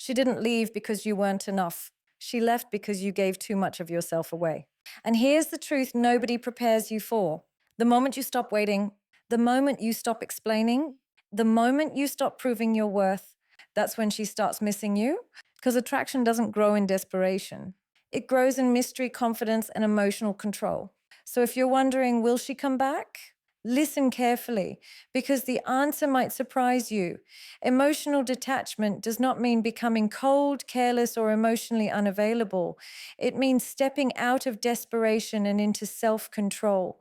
She didn't leave because you weren't enough. She left because you gave too much of yourself away. And here's the truth nobody prepares you for. The moment you stop waiting, the moment you stop explaining, the moment you stop proving your worth, that's when she starts missing you. Because attraction doesn't grow in desperation, it grows in mystery, confidence, and emotional control. So if you're wondering, will she come back? Listen carefully because the answer might surprise you. Emotional detachment does not mean becoming cold, careless, or emotionally unavailable. It means stepping out of desperation and into self control.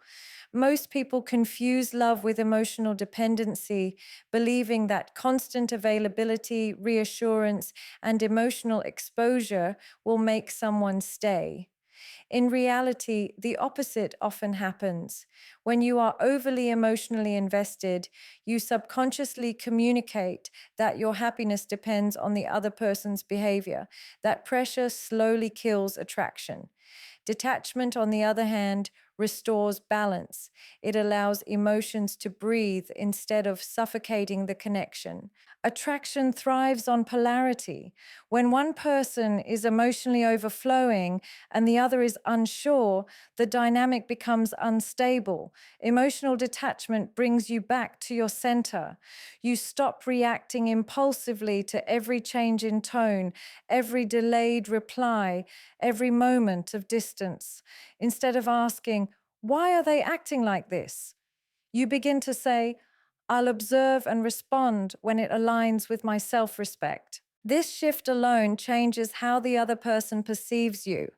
Most people confuse love with emotional dependency, believing that constant availability, reassurance, and emotional exposure will make someone stay. In reality, the opposite often happens. When you are overly emotionally invested, you subconsciously communicate that your happiness depends on the other person's behavior. That pressure slowly kills attraction. Detachment, on the other hand, restores balance. It allows emotions to breathe instead of suffocating the connection. Attraction thrives on polarity. When one person is emotionally overflowing and the other is unsure, the dynamic becomes unstable. Emotional detachment brings you back to your center. You stop reacting impulsively to every change in tone, every delayed reply, every moment of distance. Instead of asking, why are they acting like this? You begin to say, I'll observe and respond when it aligns with my self respect. This shift alone changes how the other person perceives you.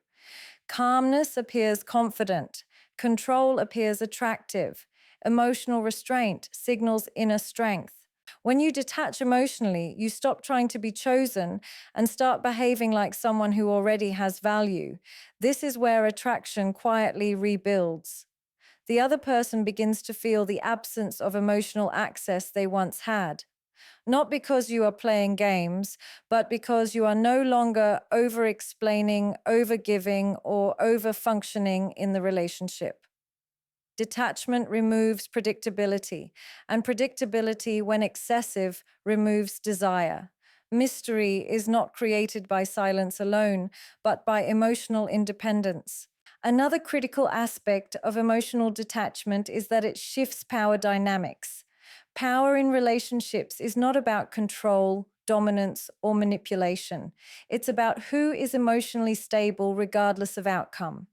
Calmness appears confident, control appears attractive, emotional restraint signals inner strength. When you detach emotionally, you stop trying to be chosen and start behaving like someone who already has value. This is where attraction quietly rebuilds. The other person begins to feel the absence of emotional access they once had. Not because you are playing games, but because you are no longer over explaining, over giving, or over functioning in the relationship. Detachment removes predictability, and predictability, when excessive, removes desire. Mystery is not created by silence alone, but by emotional independence. Another critical aspect of emotional detachment is that it shifts power dynamics. Power in relationships is not about control, dominance, or manipulation. It's about who is emotionally stable regardless of outcome.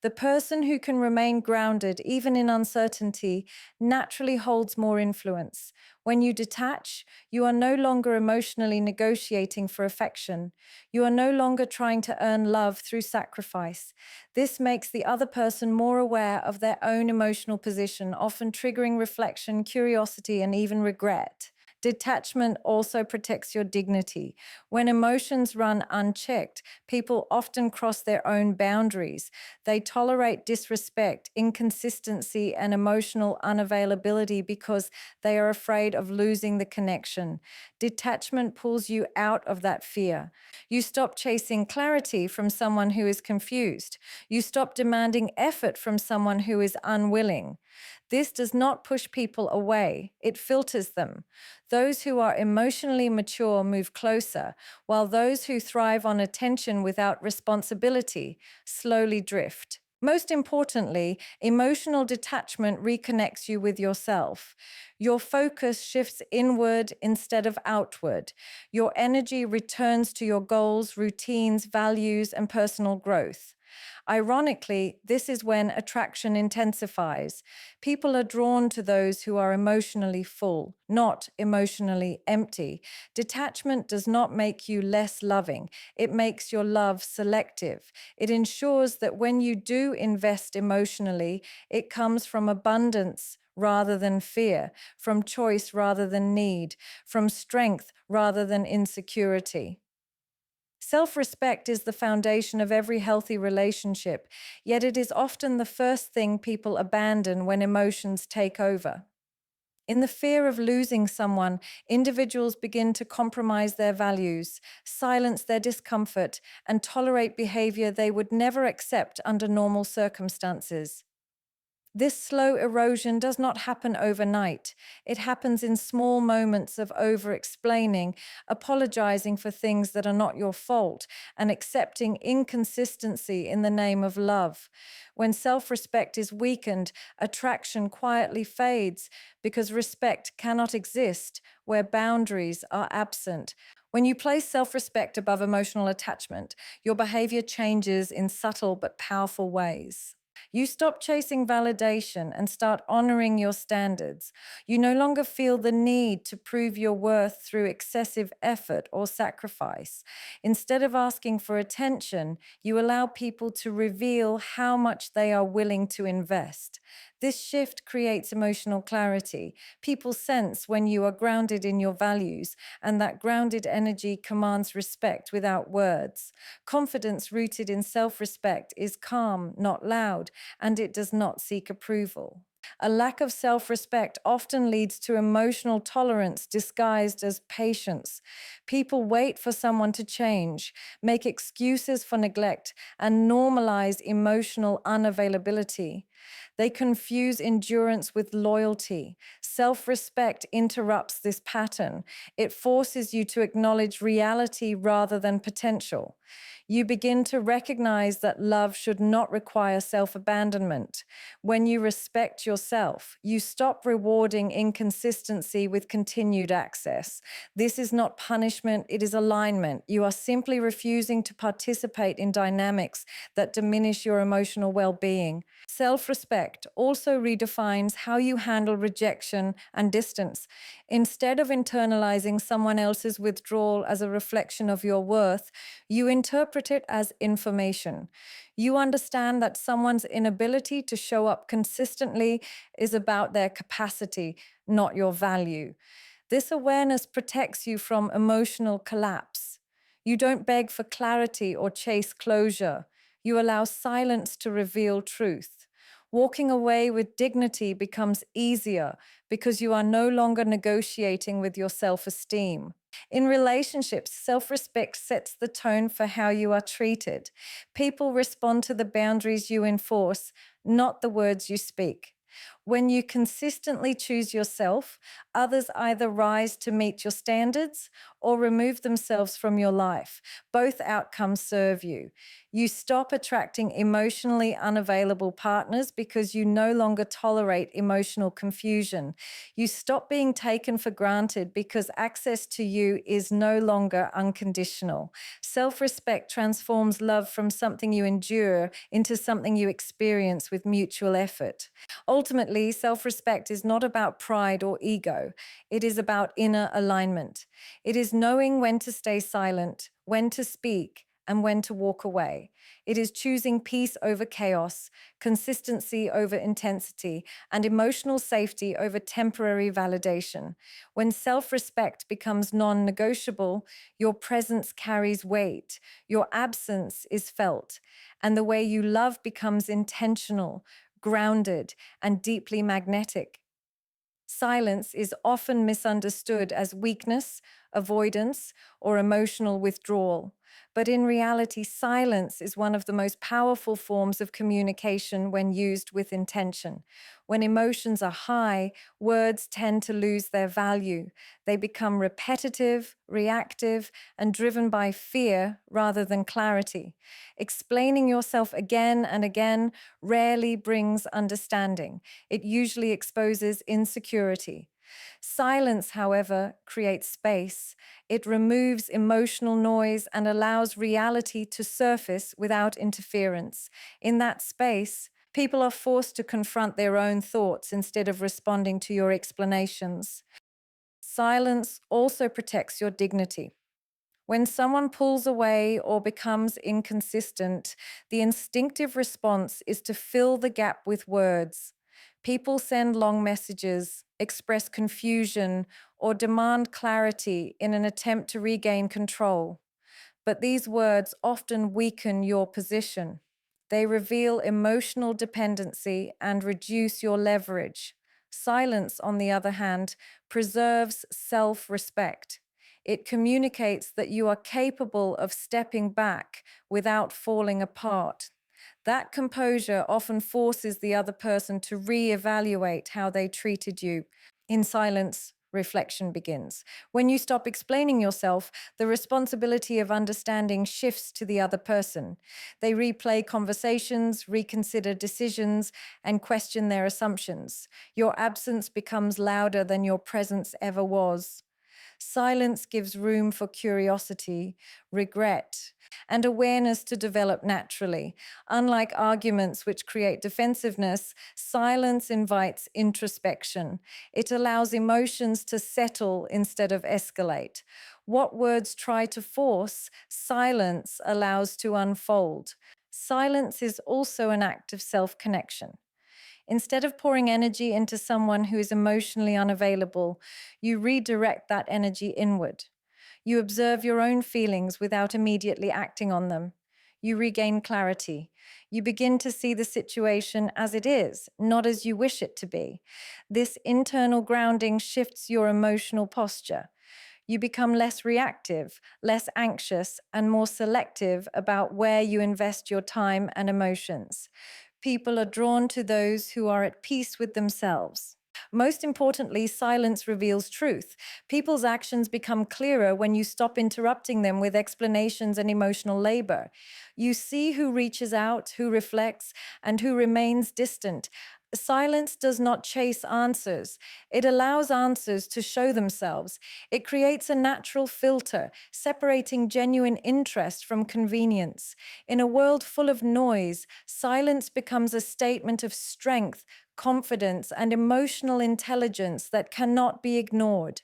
The person who can remain grounded even in uncertainty naturally holds more influence. When you detach, you are no longer emotionally negotiating for affection. You are no longer trying to earn love through sacrifice. This makes the other person more aware of their own emotional position, often triggering reflection, curiosity, and even regret. Detachment also protects your dignity. When emotions run unchecked, people often cross their own boundaries. They tolerate disrespect, inconsistency, and emotional unavailability because they are afraid of losing the connection. Detachment pulls you out of that fear. You stop chasing clarity from someone who is confused. You stop demanding effort from someone who is unwilling. This does not push people away, it filters them. Those who are emotionally mature move closer, while those who thrive on attention without responsibility slowly drift. Most importantly, emotional detachment reconnects you with yourself. Your focus shifts inward instead of outward. Your energy returns to your goals, routines, values, and personal growth. Ironically, this is when attraction intensifies. People are drawn to those who are emotionally full, not emotionally empty. Detachment does not make you less loving. It makes your love selective. It ensures that when you do invest emotionally, it comes from abundance rather than fear, from choice rather than need, from strength rather than insecurity. Self-respect is the foundation of every healthy relationship, yet it is often the first thing people abandon when emotions take over. In the fear of losing someone, individuals begin to compromise their values, silence their discomfort, and tolerate behavior they would never accept under normal circumstances. This slow erosion does not happen overnight. It happens in small moments of over explaining, apologizing for things that are not your fault, and accepting inconsistency in the name of love. When self respect is weakened, attraction quietly fades because respect cannot exist where boundaries are absent. When you place self respect above emotional attachment, your behavior changes in subtle but powerful ways. You stop chasing validation and start honoring your standards. You no longer feel the need to prove your worth through excessive effort or sacrifice. Instead of asking for attention, you allow people to reveal how much they are willing to invest. This shift creates emotional clarity. People sense when you are grounded in your values, and that grounded energy commands respect without words. Confidence rooted in self respect is calm, not loud, and it does not seek approval. A lack of self respect often leads to emotional tolerance disguised as patience. People wait for someone to change, make excuses for neglect, and normalize emotional unavailability. They confuse endurance with loyalty. Self respect interrupts this pattern. It forces you to acknowledge reality rather than potential. You begin to recognize that love should not require self abandonment. When you respect yourself, you stop rewarding inconsistency with continued access. This is not punishment, it is alignment. You are simply refusing to participate in dynamics that diminish your emotional well being. Self respect also redefines how you handle rejection and distance. Instead of internalizing someone else's withdrawal as a reflection of your worth, you interpret it as information. You understand that someone's inability to show up consistently is about their capacity, not your value. This awareness protects you from emotional collapse. You don't beg for clarity or chase closure. You allow silence to reveal truth. Walking away with dignity becomes easier because you are no longer negotiating with your self esteem. In relationships, self respect sets the tone for how you are treated. People respond to the boundaries you enforce, not the words you speak. When you consistently choose yourself, others either rise to meet your standards or remove themselves from your life. Both outcomes serve you. You stop attracting emotionally unavailable partners because you no longer tolerate emotional confusion. You stop being taken for granted because access to you is no longer unconditional. Self respect transforms love from something you endure into something you experience with mutual effort. Ultimately, self respect is not about pride or ego, it is about inner alignment. It is knowing when to stay silent, when to speak, and when to walk away. It is choosing peace over chaos, consistency over intensity, and emotional safety over temporary validation. When self respect becomes non negotiable, your presence carries weight, your absence is felt, and the way you love becomes intentional, grounded, and deeply magnetic. Silence is often misunderstood as weakness, avoidance, or emotional withdrawal. But in reality, silence is one of the most powerful forms of communication when used with intention. When emotions are high, words tend to lose their value. They become repetitive, reactive, and driven by fear rather than clarity. Explaining yourself again and again rarely brings understanding. It usually exposes insecurity. Silence, however, creates space. It removes emotional noise and allows reality to surface without interference. In that space, people are forced to confront their own thoughts instead of responding to your explanations. Silence also protects your dignity. When someone pulls away or becomes inconsistent, the instinctive response is to fill the gap with words. People send long messages, express confusion, or demand clarity in an attempt to regain control. But these words often weaken your position. They reveal emotional dependency and reduce your leverage. Silence, on the other hand, preserves self respect. It communicates that you are capable of stepping back without falling apart. That composure often forces the other person to reevaluate how they treated you. In silence, reflection begins. When you stop explaining yourself, the responsibility of understanding shifts to the other person. They replay conversations, reconsider decisions, and question their assumptions. Your absence becomes louder than your presence ever was. Silence gives room for curiosity, regret, and awareness to develop naturally. Unlike arguments which create defensiveness, silence invites introspection. It allows emotions to settle instead of escalate. What words try to force, silence allows to unfold. Silence is also an act of self connection. Instead of pouring energy into someone who is emotionally unavailable, you redirect that energy inward. You observe your own feelings without immediately acting on them. You regain clarity. You begin to see the situation as it is, not as you wish it to be. This internal grounding shifts your emotional posture. You become less reactive, less anxious, and more selective about where you invest your time and emotions. People are drawn to those who are at peace with themselves. Most importantly, silence reveals truth. People's actions become clearer when you stop interrupting them with explanations and emotional labor. You see who reaches out, who reflects, and who remains distant. Silence does not chase answers. It allows answers to show themselves. It creates a natural filter, separating genuine interest from convenience. In a world full of noise, silence becomes a statement of strength, confidence, and emotional intelligence that cannot be ignored.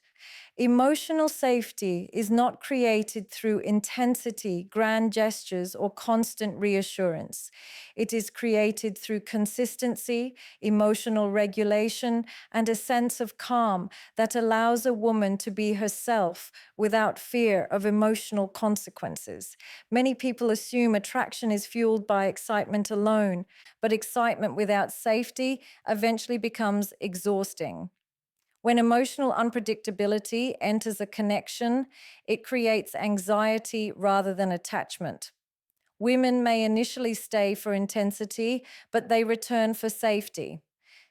Emotional safety is not created through intensity, grand gestures, or constant reassurance. It is created through consistency, emotional regulation, and a sense of calm that allows a woman to be herself without fear of emotional consequences. Many people assume attraction is fueled by excitement alone, but excitement without safety eventually becomes exhausting. When emotional unpredictability enters a connection, it creates anxiety rather than attachment. Women may initially stay for intensity, but they return for safety.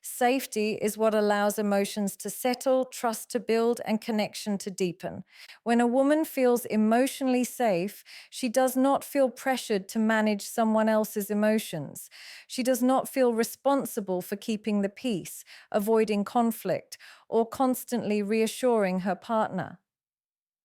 Safety is what allows emotions to settle, trust to build, and connection to deepen. When a woman feels emotionally safe, she does not feel pressured to manage someone else's emotions. She does not feel responsible for keeping the peace, avoiding conflict, or constantly reassuring her partner.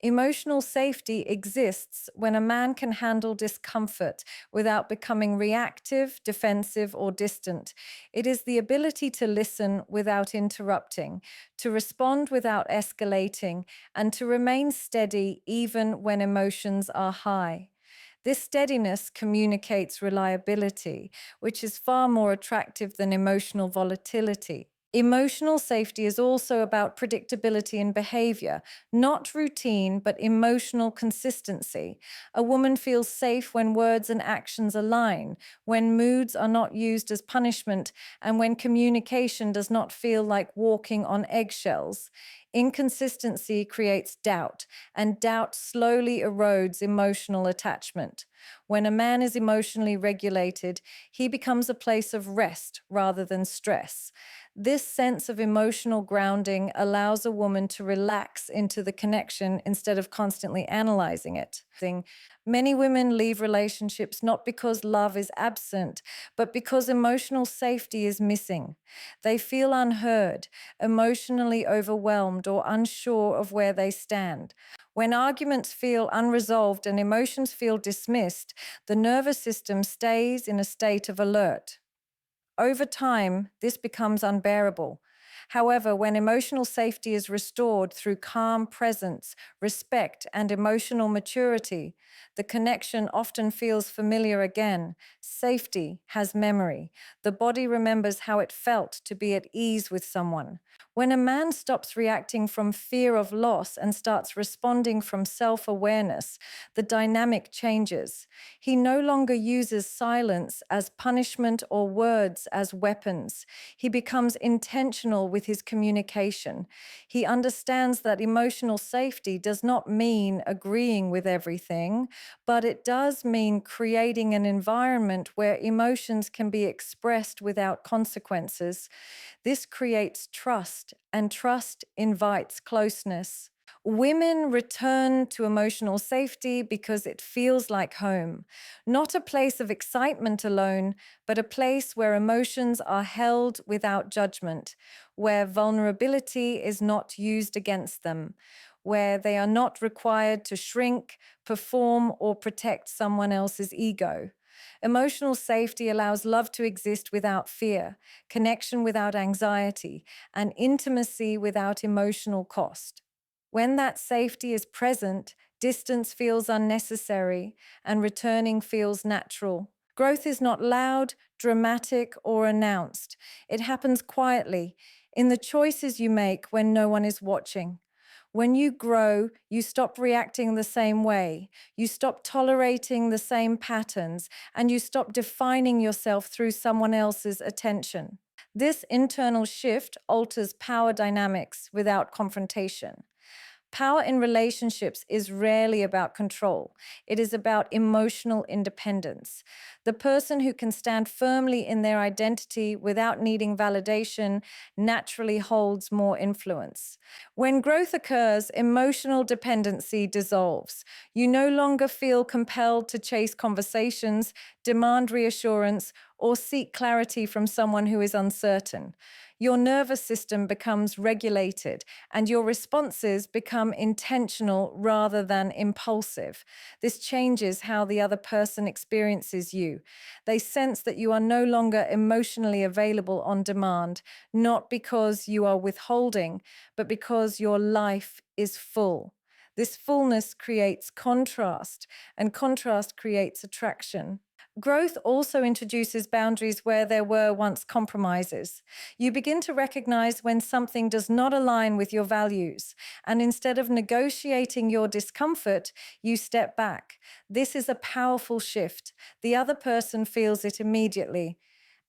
Emotional safety exists when a man can handle discomfort without becoming reactive, defensive, or distant. It is the ability to listen without interrupting, to respond without escalating, and to remain steady even when emotions are high. This steadiness communicates reliability, which is far more attractive than emotional volatility. Emotional safety is also about predictability in behavior, not routine, but emotional consistency. A woman feels safe when words and actions align, when moods are not used as punishment, and when communication does not feel like walking on eggshells. Inconsistency creates doubt, and doubt slowly erodes emotional attachment. When a man is emotionally regulated, he becomes a place of rest rather than stress. This sense of emotional grounding allows a woman to relax into the connection instead of constantly analyzing it. Many women leave relationships not because love is absent, but because emotional safety is missing. They feel unheard, emotionally overwhelmed, or unsure of where they stand. When arguments feel unresolved and emotions feel dismissed, the nervous system stays in a state of alert. Over time, this becomes unbearable. However, when emotional safety is restored through calm presence, respect, and emotional maturity, the connection often feels familiar again. Safety has memory. The body remembers how it felt to be at ease with someone. When a man stops reacting from fear of loss and starts responding from self-awareness, the dynamic changes. He no longer uses silence as punishment or words as weapons. He becomes intentional with his communication. He understands that emotional safety does not mean agreeing with everything, but it does mean creating an environment where emotions can be expressed without consequences. This creates trust, and trust invites closeness. Women return to emotional safety because it feels like home, not a place of excitement alone, but a place where emotions are held without judgment, where vulnerability is not used against them, where they are not required to shrink, perform, or protect someone else's ego. Emotional safety allows love to exist without fear, connection without anxiety, and intimacy without emotional cost. When that safety is present, distance feels unnecessary and returning feels natural. Growth is not loud, dramatic, or announced. It happens quietly in the choices you make when no one is watching. When you grow, you stop reacting the same way, you stop tolerating the same patterns, and you stop defining yourself through someone else's attention. This internal shift alters power dynamics without confrontation. Power in relationships is rarely about control. It is about emotional independence. The person who can stand firmly in their identity without needing validation naturally holds more influence. When growth occurs, emotional dependency dissolves. You no longer feel compelled to chase conversations, demand reassurance, or seek clarity from someone who is uncertain. Your nervous system becomes regulated and your responses become intentional rather than impulsive. This changes how the other person experiences you. They sense that you are no longer emotionally available on demand, not because you are withholding, but because your life is full. This fullness creates contrast, and contrast creates attraction. Growth also introduces boundaries where there were once compromises. You begin to recognize when something does not align with your values, and instead of negotiating your discomfort, you step back. This is a powerful shift. The other person feels it immediately.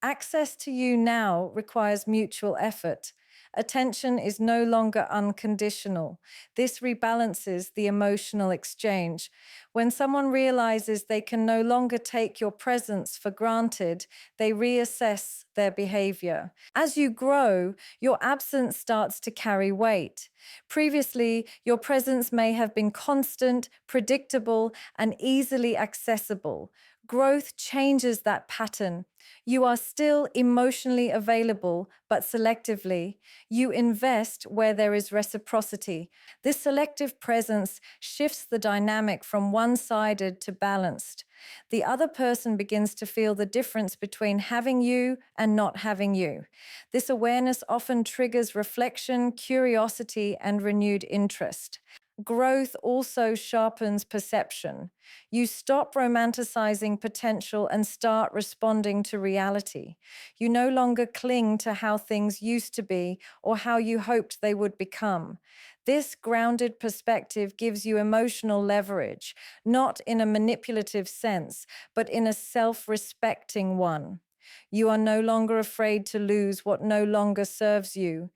Access to you now requires mutual effort. Attention is no longer unconditional. This rebalances the emotional exchange. When someone realizes they can no longer take your presence for granted, they reassess their behavior. As you grow, your absence starts to carry weight. Previously, your presence may have been constant, predictable, and easily accessible. Growth changes that pattern. You are still emotionally available, but selectively. You invest where there is reciprocity. This selective presence shifts the dynamic from one-sided to balanced. The other person begins to feel the difference between having you and not having you. This awareness often triggers reflection, curiosity, and renewed interest. Growth also sharpens perception. You stop romanticizing potential and start responding to reality. You no longer cling to how things used to be or how you hoped they would become. This grounded perspective gives you emotional leverage, not in a manipulative sense, but in a self-respecting one. You are no longer afraid to lose what no longer serves you.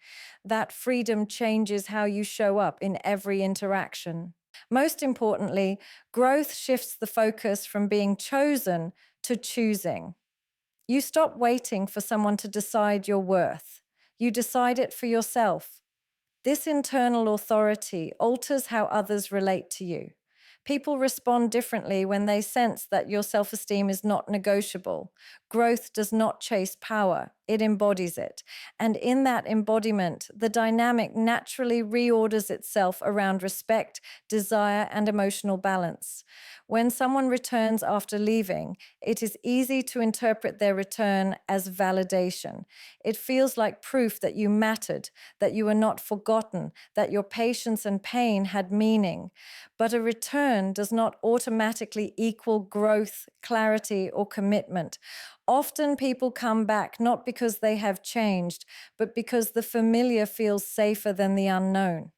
That freedom changes how you show up in every interaction. Most importantly, growth shifts the focus from being chosen to choosing. You stop waiting for someone to decide your worth. You decide it for yourself. This internal authority alters how others relate to you. People respond differently when they sense that your self-esteem is not negotiable. Growth does not chase power, it embodies it. And in that embodiment, the dynamic naturally reorders itself around respect, desire, and emotional balance. When someone returns after leaving, it is easy to interpret their return as validation. It feels like proof that you mattered, that you were not forgotten, that your patience and pain had meaning. But a return does not automatically equal growth, clarity, or commitment. Often people come back not because they have changed, but because the familiar feels safer than the unknown.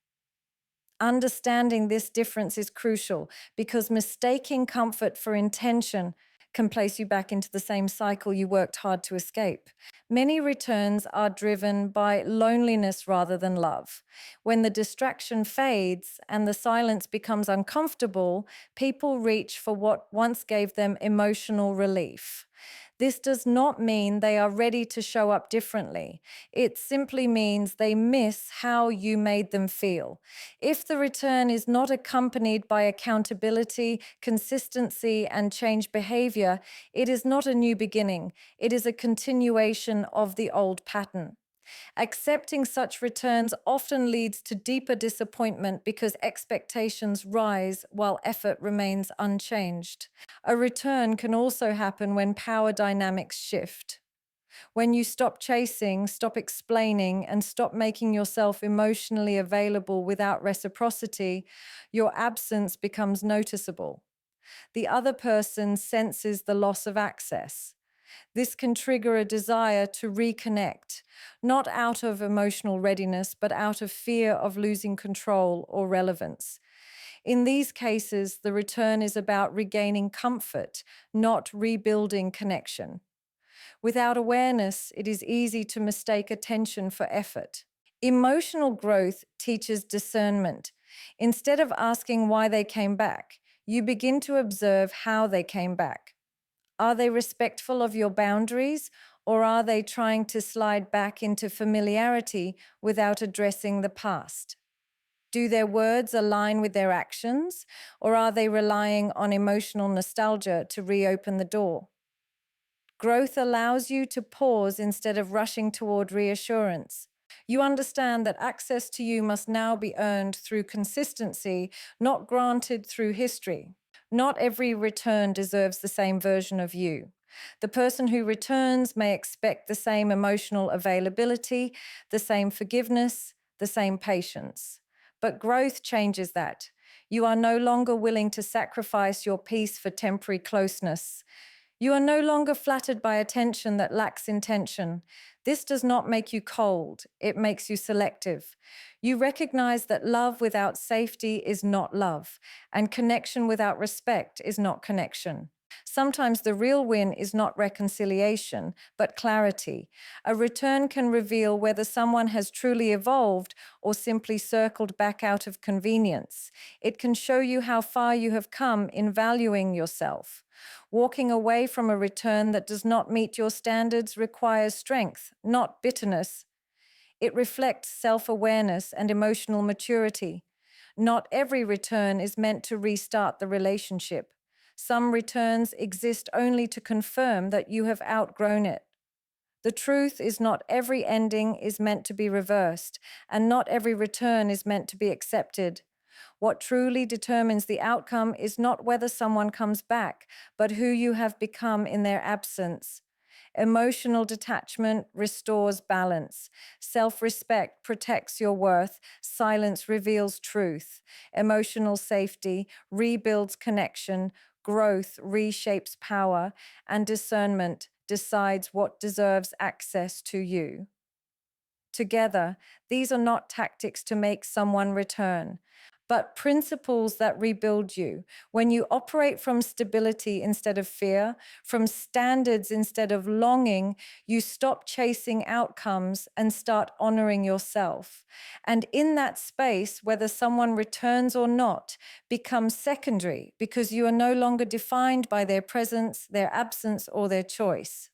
Understanding this difference is crucial because mistaking comfort for intention can place you back into the same cycle you worked hard to escape. Many returns are driven by loneliness rather than love. When the distraction fades and the silence becomes uncomfortable, people reach for what once gave them emotional relief. This does not mean they are ready to show up differently. It simply means they miss how you made them feel. If the return is not accompanied by accountability, consistency, and change behavior, it is not a new beginning. It is a continuation of the old pattern. Accepting such returns often leads to deeper disappointment because expectations rise while effort remains unchanged. A return can also happen when power dynamics shift. When you stop chasing, stop explaining, and stop making yourself emotionally available without reciprocity, your absence becomes noticeable. The other person senses the loss of access. This can trigger a desire to reconnect, not out of emotional readiness, but out of fear of losing control or relevance. In these cases, the return is about regaining comfort, not rebuilding connection. Without awareness, it is easy to mistake attention for effort. Emotional growth teaches discernment. Instead of asking why they came back, you begin to observe how they came back. Are they respectful of your boundaries, or are they trying to slide back into familiarity without addressing the past? Do their words align with their actions, or are they relying on emotional nostalgia to reopen the door? Growth allows you to pause instead of rushing toward reassurance. You understand that access to you must now be earned through consistency, not granted through history. Not every return deserves the same version of you. The person who returns may expect the same emotional availability, the same forgiveness, the same patience. But growth changes that. You are no longer willing to sacrifice your peace for temporary closeness. You are no longer flattered by attention that lacks intention. This does not make you cold, it makes you selective. You recognize that love without safety is not love, and connection without respect is not connection. Sometimes the real win is not reconciliation, but clarity. A return can reveal whether someone has truly evolved or simply circled back out of convenience. It can show you how far you have come in valuing yourself. Walking away from a return that does not meet your standards requires strength, not bitterness. It reflects self-awareness and emotional maturity. Not every return is meant to restart the relationship. Some returns exist only to confirm that you have outgrown it. The truth is not every ending is meant to be reversed, and not every return is meant to be accepted. What truly determines the outcome is not whether someone comes back, but who you have become in their absence. Emotional detachment restores balance. Self-respect protects your worth. Silence reveals truth. Emotional safety rebuilds connection. Growth reshapes power. And discernment decides what deserves access to you. Together, these are not tactics to make someone return, but principles that rebuild you. When you operate from stability instead of fear, from standards instead of longing, you stop chasing outcomes and start honoring yourself. And in that space, whether someone returns or not becomes secondary because you are no longer defined by their presence, their absence, or their choice.